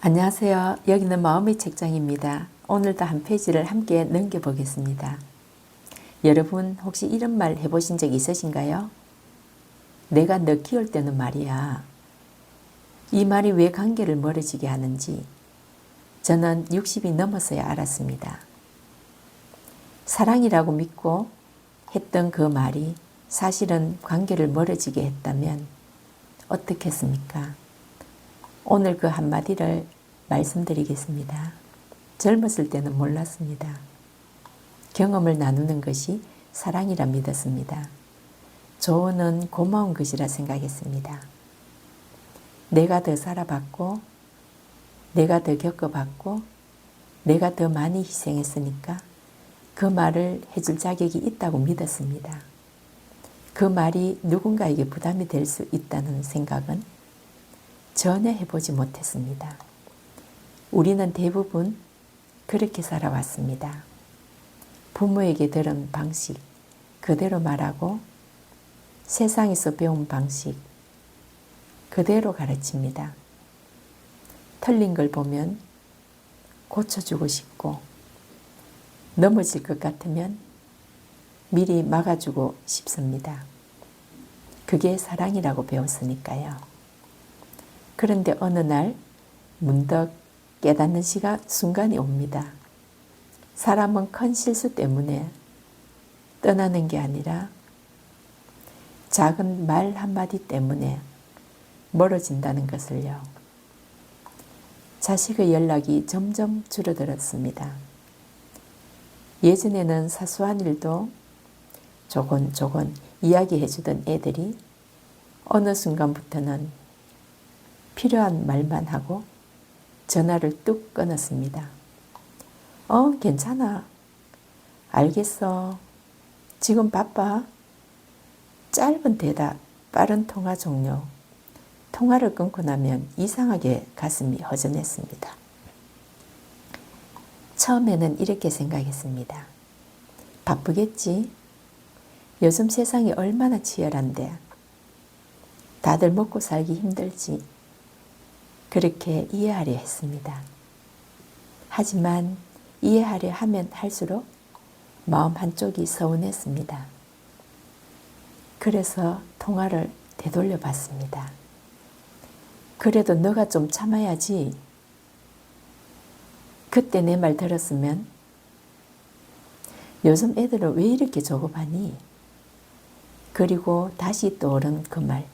안녕하세요. 여기는 마음의 책장입니다. 오늘도 한 페이지를 함께 넘겨보겠습니다. 여러분 혹시 이런 말 해보신 적 있으신가요? 내가 너 키울 때는 말이야. 이 말이 왜 관계를 멀어지게 하는지 저는 60이 넘어서야 알았습니다. 사랑이라고 믿고 했던 그 말이 사실은 관계를 멀어지게 했다면 어떻겠습니까? 오늘 그 한마디를 말씀드리겠습니다. 젊었을 때는 몰랐습니다. 경험을 나누는 것이 사랑이라 믿었습니다. 조언은 고마운 것이라 생각했습니다. 내가 더 살아봤고, 내가 더 겪어봤고, 내가 더 많이 희생했으니까 그 말을 해줄 자격이 있다고 믿었습니다. 그 말이 누군가에게 부담이 될 수 있다는 생각은 전혀 해보지 못했습니다. 우리는 대부분 그렇게 살아왔습니다. 부모에게 들은 방식 그대로 말하고 세상에서 배운 방식 그대로 가르칩니다. 틀린 걸 보면 고쳐주고 싶고 넘어질 것 같으면 미리 막아주고 싶습니다. 그게 사랑이라고 배웠으니까요. 그런데 어느 날 문득 깨닫는 순간이 옵니다. 사람은 큰 실수 때문에 떠나는 게 아니라 작은 말 한마디 때문에 멀어진다는 것을요. 자식의 연락이 점점 줄어들었습니다. 예전에는 사소한 일도 조곤조곤 이야기해주던 애들이 어느 순간부터는 필요한 말만 하고 전화를 뚝 끊었습니다. 괜찮아. 알겠어. 지금 바빠. 짧은 대답, 빠른 통화 종료. 통화를 끊고 나면 이상하게 가슴이 허전했습니다. 처음에는 이렇게 생각했습니다. 바쁘겠지? 요즘 세상이 얼마나 치열한데 다들 먹고 살기 힘들지. 그렇게 이해하려 했습니다. 하지만 이해하려 하면 할수록 마음 한쪽이 서운했습니다. 그래서 통화를 되돌려 봤습니다. 그래도 너가 좀 참아야지. 그때 내 말 들었으면 요즘 애들은 왜 이렇게 조급하니? 그리고 다시 떠오른 그 말.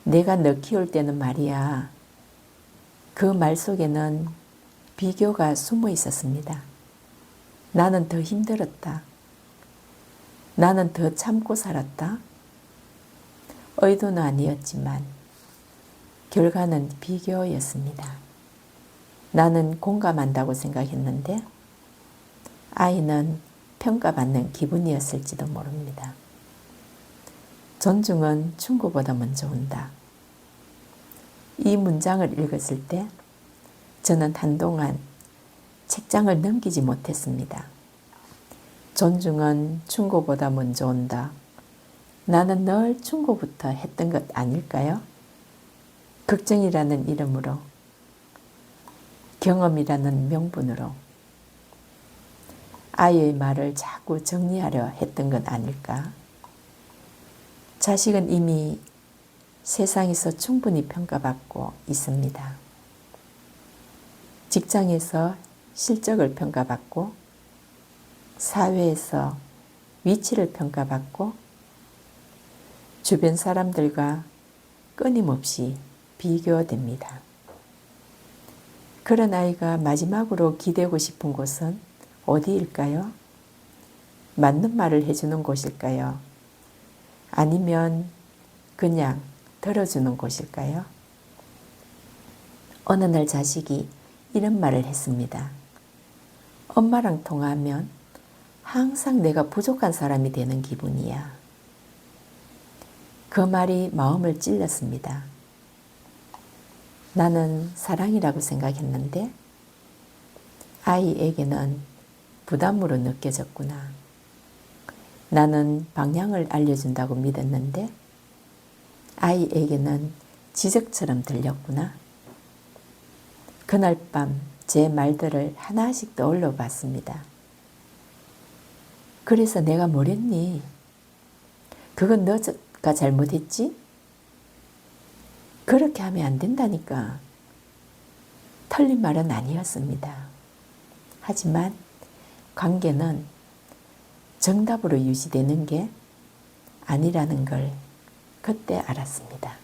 내가 너 키울 때는 말이야. 그 말 속에는 비교가 숨어 있었습니다. 나는 더 힘들었다. 나는 더 참고 살았다. 의도는 아니었지만 결과는 비교였습니다. 나는 공감한다고 생각했는데 아이는 평가받는 기분이었을지도 모릅니다. 존중은 충고보다 먼저 온다. 이 문장을 읽었을 때 저는 한동안 책장을 넘기지 못했습니다. 존중은 충고보다 먼저 온다. 나는 늘 충고부터 했던 것 아닐까요? 걱정이라는 이름으로, 경험이라는 명분으로 아이의 말을 자꾸 정리하려 했던 것 아닐까? 자식은 이미 세상에서 충분히 평가받고 있습니다. 직장에서 실적을 평가받고 사회에서 위치를 평가받고 주변 사람들과 끊임없이 비교됩니다. 그런 아이가 마지막으로 기대고 싶은 곳은 어디일까요? 맞는 말을 해주는 곳일까요? 아니면 그냥 들어주는 곳일까요? 어느 날 자식이 이런 말을 했습니다. 엄마랑 통화하면 항상 내가 부족한 사람이 되는 기분이야. 그 말이 마음을 찔렀습니다. 나는 사랑이라고 생각했는데 아이에게는 부담으로 느껴졌구나. 나는 방향을 알려준다고 믿었는데 아이에게는 지적처럼 들렸구나. 그날 밤 제 말들을 하나씩 떠올려 봤습니다. 그래서 내가 뭐랬니? 그건 너가 잘못했지? 그렇게 하면 안 된다니까. 틀린 말은 아니었습니다. 하지만 관계는 정답으로 유지되는 게 아니라는 걸 그때 알았습니다.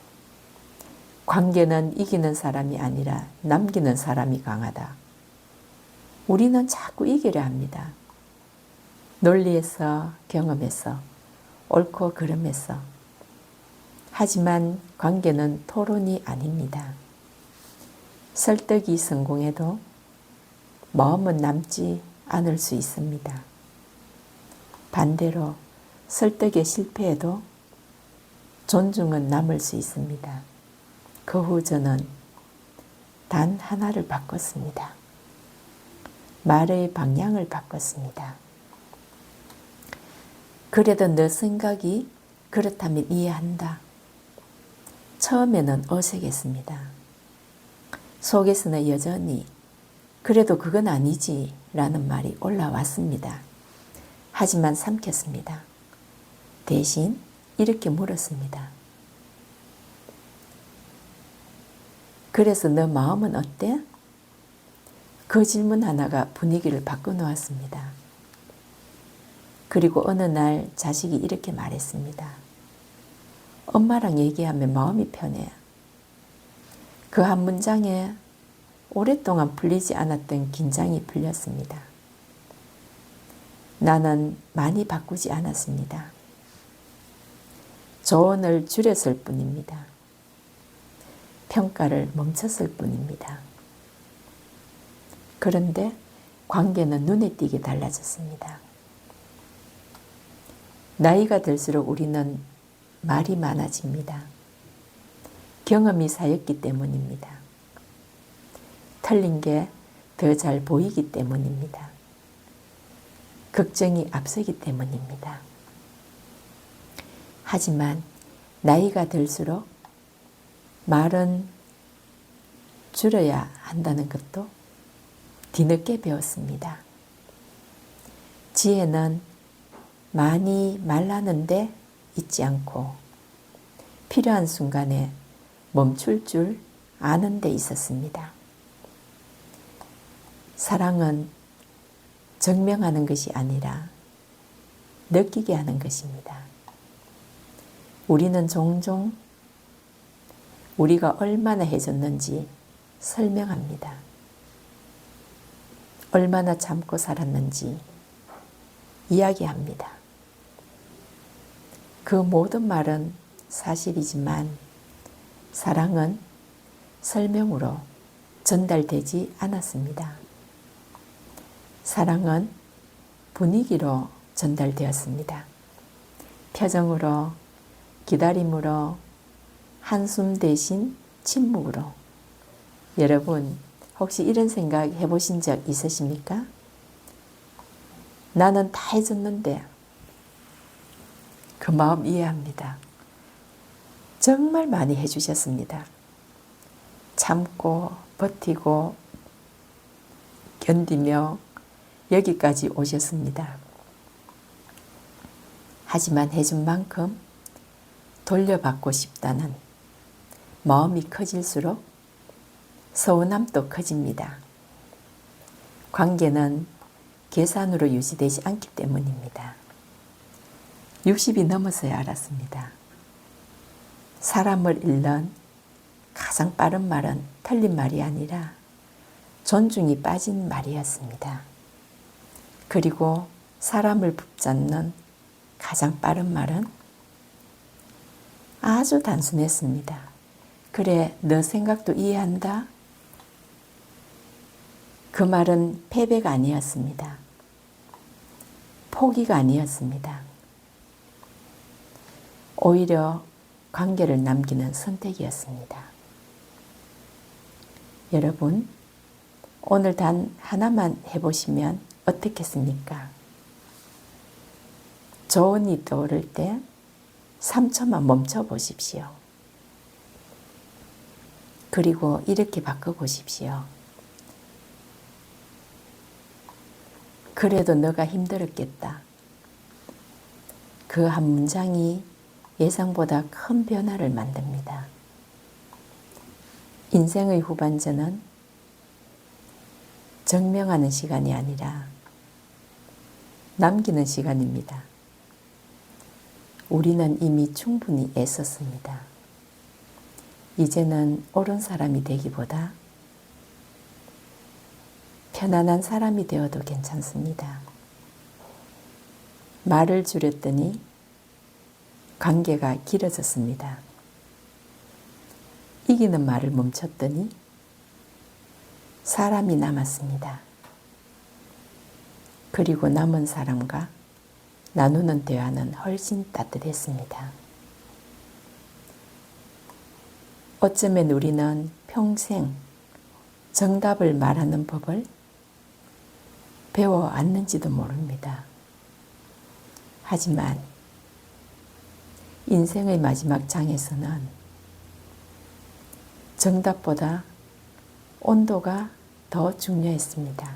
관계는 이기는 사람이 아니라 남기는 사람이 강하다. 우리는 자꾸 이기려 합니다. 논리에서, 경험에서, 옳고 그름에서. 하지만 관계는 토론이 아닙니다. 설득이 성공해도 마음은 남지 않을 수 있습니다. 반대로 설득에 실패해도 존중은 남을 수 있습니다. 그 후 저는 단 하나를 바꿨습니다. 말의 방향을 바꿨습니다. 그래도 너 생각이 그렇다면 이해한다. 처음에는 어색했습니다. 속에서는 여전히 그래도 그건 아니지 라는 말이 올라왔습니다. 하지만 삼켰습니다. 대신 이렇게 물었습니다. 그래서 너 마음은 어때? 그 질문 하나가 분위기를 바꿔놓았습니다. 그리고 어느 날 자식이 이렇게 말했습니다. 엄마랑 얘기하면 마음이 편해. 그 한 문장에 오랫동안 풀리지 않았던 긴장이 풀렸습니다. 나는 많이 바꾸지 않았습니다. 조언을 줄였을 뿐입니다. 평가를 멈췄을 뿐입니다. 그런데 관계는 눈에 띄게 달라졌습니다. 나이가 들수록 우리는 말이 많아집니다. 경험이 쌓였기 때문입니다. 틀린 게 더 잘 보이기 때문입니다. 걱정이 앞서기 때문입니다. 하지만 나이가 들수록 말은 줄여야 한다는 것도 뒤늦게 배웠습니다. 지혜는 많이 말하는데 잊지 않고 필요한 순간에 멈출 줄 아는 데 있었습니다. 사랑은 증명하는 것이 아니라 느끼게 하는 것입니다. 우리는 종종 우리가 얼마나 해줬는지 설명합니다. 얼마나 참고 살았는지 이야기합니다. 그 모든 말은 사실이지만 사랑은 설명으로 전달되지 않았습니다. 사랑은 분위기로 전달되었습니다. 표정으로, 기다림으로, 한숨 대신 침묵으로. 여러분, 혹시 이런 생각 해보신 적 있으십니까? 나는 다 해줬는데 그 마음 이해합니다. 정말 많이 해주셨습니다. 참고 버티고 견디며 여기까지 오셨습니다. 하지만 해준 만큼 돌려받고 싶다는 마음이 커질수록 서운함도 커집니다. 관계는 계산으로 유지되지 않기 때문입니다. 60이 넘어서야 알았습니다. 사람을 잃는 가장 빠른 말은 틀린 말이 아니라 존중이 빠진 말이었습니다. 그리고 사람을 붙잡는 가장 빠른 말은 아주 단순했습니다. 그래, 너 생각도 이해한다. 그 말은 패배가 아니었습니다. 포기가 아니었습니다. 오히려 관계를 남기는 선택이었습니다. 여러분, 오늘 단 하나만 해보시면 어떻겠습니까? 조언이 떠오를 때 3초만 멈춰 보십시오. 그리고 이렇게 바꿔보십시오. 그래도 너가 힘들었겠다. 그 한 문장이 예상보다 큰 변화를 만듭니다. 인생의 후반전은 증명하는 시간이 아니라 남기는 시간입니다. 우리는 이미 충분히 애썼습니다. 이제는 옳은 사람이 되기보다 편안한 사람이 되어도 괜찮습니다. 말을 줄였더니 관계가 길어졌습니다. 이기는 말을 멈췄더니 사람이 남았습니다. 그리고 남은 사람과 나누는 대화는 훨씬 따뜻했습니다. 어쩌면 우리는 평생 정답을 말하는 법을 배워왔는지도 모릅니다. 하지만 인생의 마지막 장에서는 정답보다 온도가 더 중요했습니다.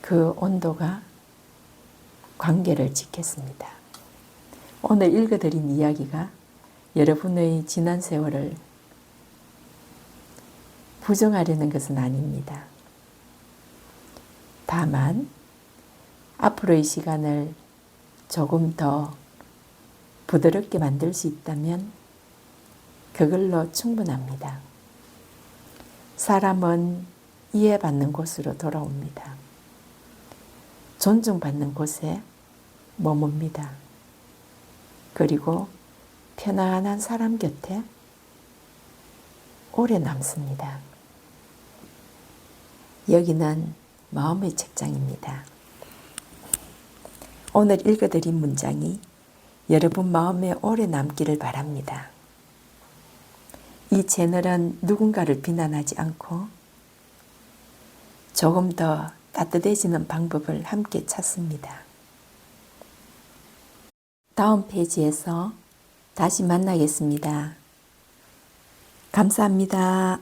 그 온도가 관계를 지켰습니다. 오늘 읽어드린 이야기가 여러분의 지난 세월을 부정하려는 것은 아닙니다. 다만 앞으로의 시간을 조금 더 부드럽게 만들 수 있다면 그걸로 충분합니다. 사람은 이해받는 곳으로 돌아옵니다. 존중받는 곳에 머뭅니다. 그리고 편안한 사람 곁에 오래 남습니다. 여기는 마음의 책장입니다. 오늘 읽어드린 문장이 여러분 마음에 오래 남기를 바랍니다. 이 채널은 누군가를 비난하지 않고 조금 더 따뜻해지는 방법을 함께 찾습니다. 다음 페이지에서 다시 만나겠습니다. 감사합니다.